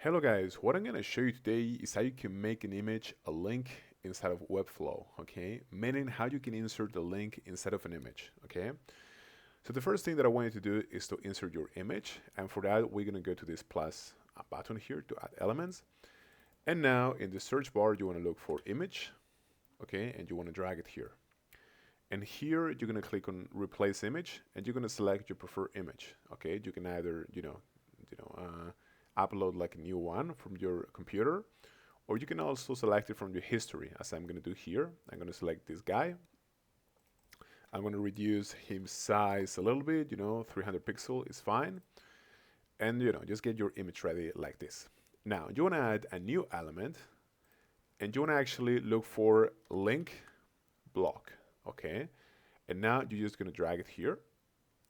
Hello guys, what I'm gonna show you today is how you can make an image a link inside of Webflow, okay? Meaning how you can insert the link instead of an image, okay? So the first thing that I want you to do is to insert your image, and for that we're gonna go to this plus button here to add elements. And now in the search bar you wanna look for image, okay? And you wanna drag it here. And here you're gonna click on replace image, and you're gonna select your preferred image, okay? You can either, upload like a new one from your computer, or you can also select it from your history, as I'm going to do here. I'm going to select this guy. I'm going to reduce his size a little bit, 300 pixel is fine. And, just get your image ready like this. Now, you want to add a new element, and you want to actually look for link block, okay? And now you're just going to drag it here,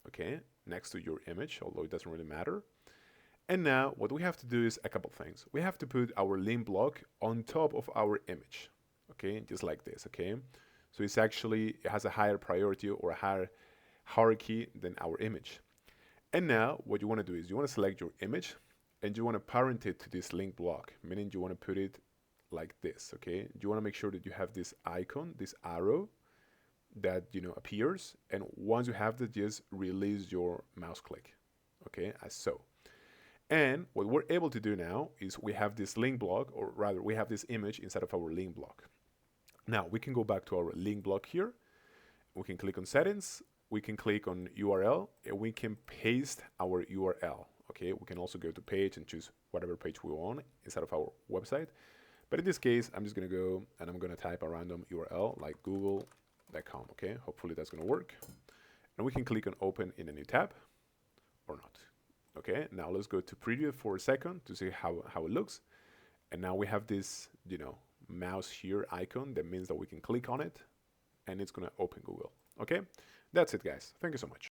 okay, next to your image, although it doesn't really matter. And now what we have to do is a couple things. We have to put our link block on top of our image, okay, just like this, okay? So it has a higher priority or a higher hierarchy than our image. And now what you want to do is you want to select your image and you want to parent it to this link block, meaning you want to put it like this, okay? You want to make sure that you have this icon, this arrow that, appears, and once you have that, just release your mouse click, okay, as so. And what we're able to do now is we have this link block, or rather we have this image inside of our link block. Now we can go back to our link block here. We can click on settings. We can click on URL, and we can paste our URL. Okay, we can also go to page and choose whatever page we want inside of our website. But in this case, I'm just gonna go and I'm gonna type a random URL like google.com. Okay, hopefully that's gonna work. And we can click on open in a new tab or not. Okay, now let's go to preview for a second to see how it looks. And now we have this, mouse here icon that means that we can click on it and it's gonna open Google. Okay, that's it guys. Thank you so much.